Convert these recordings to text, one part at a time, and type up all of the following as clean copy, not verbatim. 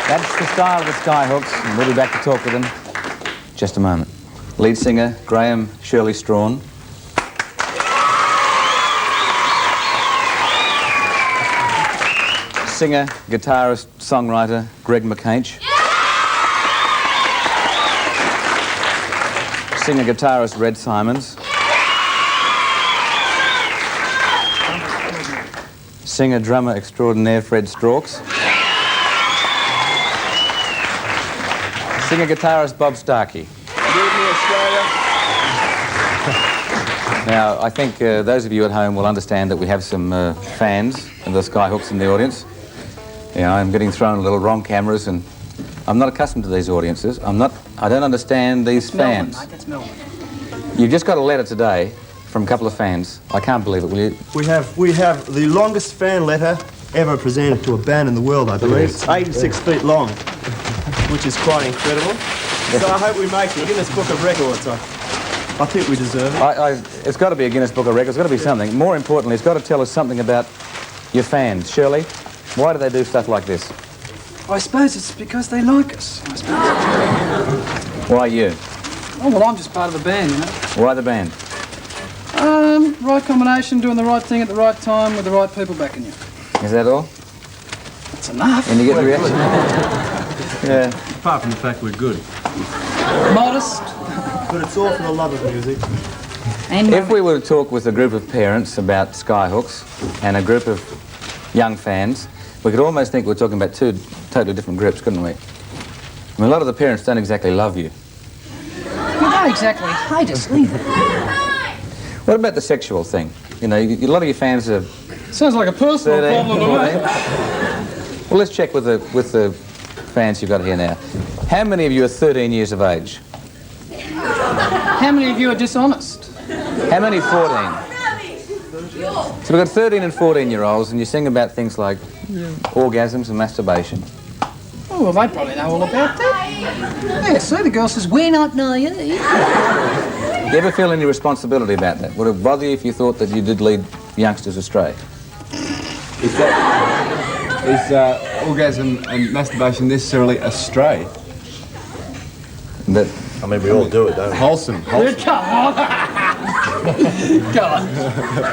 That's the style of the Skyhooks, and we'll be back to talk with them in just a moment. Lead singer, Graham Shirley Strawn. Singer, guitarist, songwriter, Greg McCainch. Singer, guitarist, Red Simons. Singer, drummer extraordinaire, Fred Strauchs. Singer, guitarist, Bob Starkey. Good evening, Australia. Now, I think those of you at home will understand that we have some fans of the Skyhooks in the audience. Yeah, I'm getting thrown a little wrong cameras, and I'm not accustomed to these audiences. I don't understand these fans. Melbourne, mate, that's Melbourne. You've just got a letter today from a couple of fans. I can't believe it, will you? We have the longest fan letter ever presented to a band in the world, I believe. It's 86 feet long, which is quite incredible. So I hope we make the Guinness Book of Records. I think we deserve it. It's got to be a Guinness Book of Records. It's got to be something. More importantly, it's got to tell us something about your fans. Shirley, why do they do stuff like this? I suppose it's because they like us, I suppose. Why you? Oh, well, I'm just part of the band, you know. Why the band? Right combination, doing the right thing at the right time with the right people backing you. Is that all? That's enough. And you get the reaction? Yeah. Apart from the fact we're good. Modest. But it's all for the love of music. And If we were to talk with a group of parents about Skyhooks and a group of young fans, we could almost think we're talking about two totally different groups, couldn't we? I mean, a lot of the parents don't exactly love you. You don't exactly hate us either. What about the sexual thing? You know, a lot of your fans are... Sounds like a personal 13, problem to me. 14. Well, let's check with the fans you've got here now. How many of you are 13 years of age? How many of you are dishonest? How many 14? So we've got 13 and 14-year-olds, and you sing about things like orgasms and masturbation. Oh, well, they probably know all about that. Yeah, see, the girl says, we're not naive. Do you ever feel any responsibility about that? Would it bother you if you thought that you did lead youngsters astray? Is orgasm and masturbation necessarily astray? That, I mean, we all do it, don't we? Wholesome. Come on. Go on.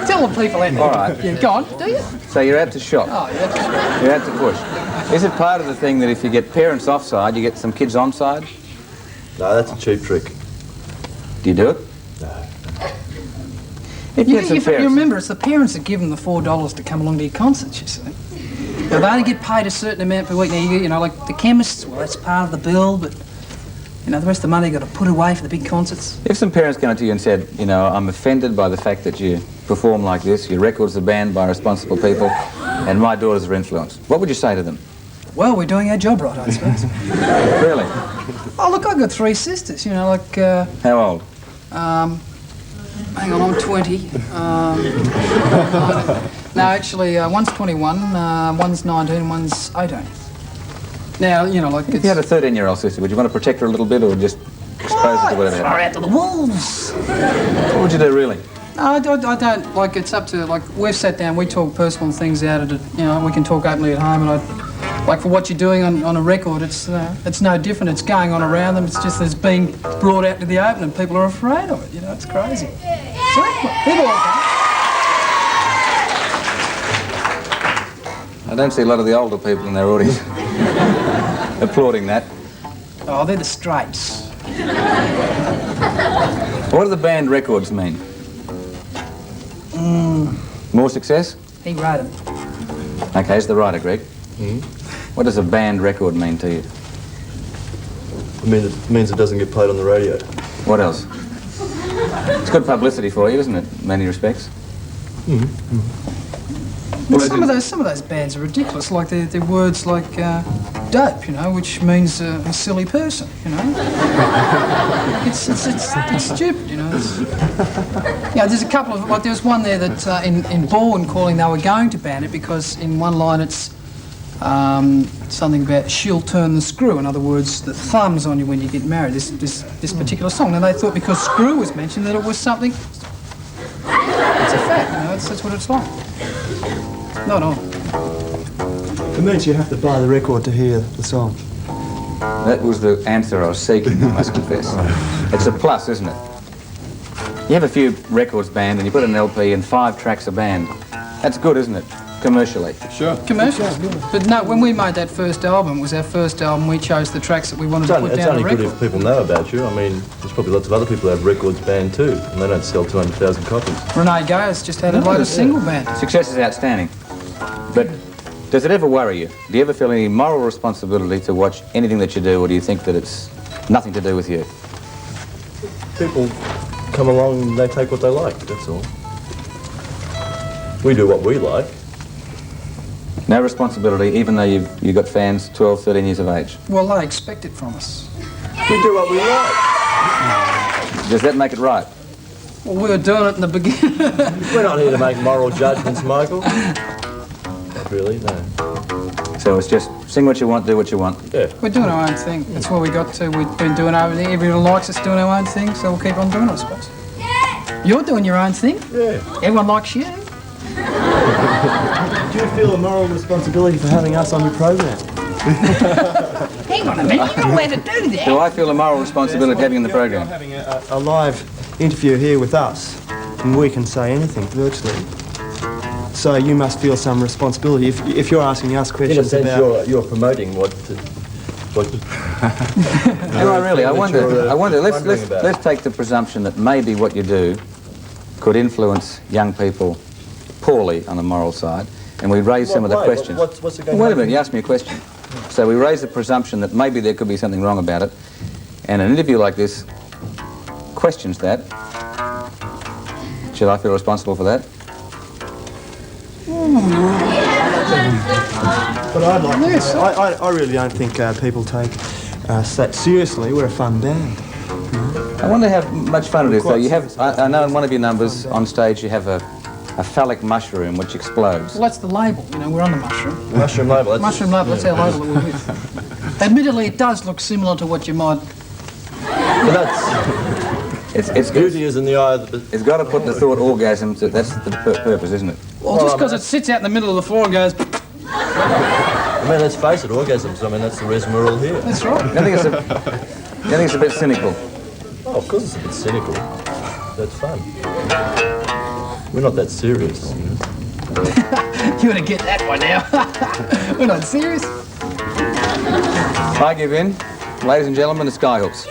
Tell the people in there. All right. Yeah, go on, do you? so you're out to shop. Oh, yeah. You're out to push. Is it part of the thing that if you get parents offside, you get some kids onside? No, that's a cheap trick. Do you do it? No. If you get some You parents... remember, it's the parents that give them the $4 to come along to your concerts, you see. Now, they only get paid a certain amount per week. Now, you know, like the chemists, well, that's part of the bill, but, you know, the rest of the money you've got to put away for the big concerts. If some parents came up to you and said, you know, I'm offended by the fact that you perform like this, your records are banned by responsible people, and my daughters are influenced, what would you say to them? Well, we're doing our job right, I suppose. Really? Oh, look, I've got 3 sisters, you know, like, How old? hang on, I'm 20. No, actually, one's 21, one's 19, one's 18. Now, you know, like If you had a 13-year-old sister, would you want to protect her a little bit or just expose her to whatever? Throw her out to the wolves. What would you do, really? No, I don't, like, it's up to, like, we've sat down, we talk personal things out at it, you know, we can talk openly at home, and like, for what you're doing on a record, it's no different, it's going on around them, it's just it's being brought out to the open and people are afraid of it, you know, it's crazy. So, people like that. I don't see a lot of the older people in their audience applauding that. Oh, they're the straights. What do the band records mean? More success? He wrote them. Okay, is the writer, Greg? What does a band record mean to you? It means it doesn't get played on the radio. What else? It's good publicity for you, isn't it, in many respects? Well, some of those bands are ridiculous, like they're words like dope, you know, which means a silly person, you know. It's stupid, you know. Yeah, there's a couple of, like, there was one there that in Bourne calling they were going to ban it because in one line it's something about she'll turn the screw. In other words, the thumb's on you when you get married. This particular song. And they thought because screw was mentioned that it was something. It's a fact, you know. That's what it's like. Not all. It means you have to buy the record to hear the song. That was the answer I was seeking, I must confess. It's a plus, isn't it? You have a few records banned and you put an LP and 5 tracks a band. That's good, isn't it? Commercially. Sure. Commercials. But no, when we made that first album, it was our first album, we chose the tracks that we wanted to put It's down only the good record. if people know about you. I mean, there's probably lots of other people who have records banned too, and they don't sell 200,000 copies. Renee Gayer's just had a latest single band. Success is outstanding. But does it ever worry you? Do you ever feel any moral responsibility to watch anything that you do, or do you think that it's nothing to do with you? People come along and they take what they like, that's all. We do what we like. No responsibility, even though you've got fans 12, 13 years of age. Well, they expect it from us. We do what we like. Does that make it right? Well, we were doing it in the beginning. We're not here to make moral judgments, Michael. Not really, no. So it's just sing what you want, do what you want. Yeah. We're doing our own thing. That's where we got to. We've been doing everything. Everyone likes us doing our own thing, so we'll keep on doing it, I suppose. You're doing your own thing? Yeah. Everyone likes you? Do you feel a moral responsibility for having us on your program? Hang on a minute, you're not allowed to do that. Do I feel a moral responsibility having in the You're program? having a live interview here with us, and we can say anything virtually. So you must feel some responsibility if you're asking us In a questions sense, about. you're promoting what No, I wonder. wondering about. Let's take the presumption that maybe what you do could influence young people poorly on the moral side, and we raise some of the way? questions. What's it going Wait a to minute, you asked me a question. So we raise the presumption that maybe there could be something wrong about it, and an interview like this questions that. Should I feel responsible for that? But I'd like to know, I really don't think people take us that seriously. We're a fun band. I wonder how much fun it is, though. You have, I know in one of your numbers on stage you have a phallic mushroom which explodes. Well, that's the label. You know, we're on the mushroom. Mushroom label. That's Mushroom label, that's our label that we're with. Admittedly, it does look similar to what you might... But that's It's beauty is in the eye of the. It's got to put the thought orgasm to, that's the purpose, isn't it? Well, just because it sits out in the middle of the floor and goes... I mean, let's face it, orgasms. I mean, that's the reason we're all here. That's right. I think it's a bit cynical. Oh, of course it's a bit cynical. That's fun. We're not that serious. You know? You ought to get that one now. We're not serious. I give in. Ladies and gentlemen, the Skyhooks.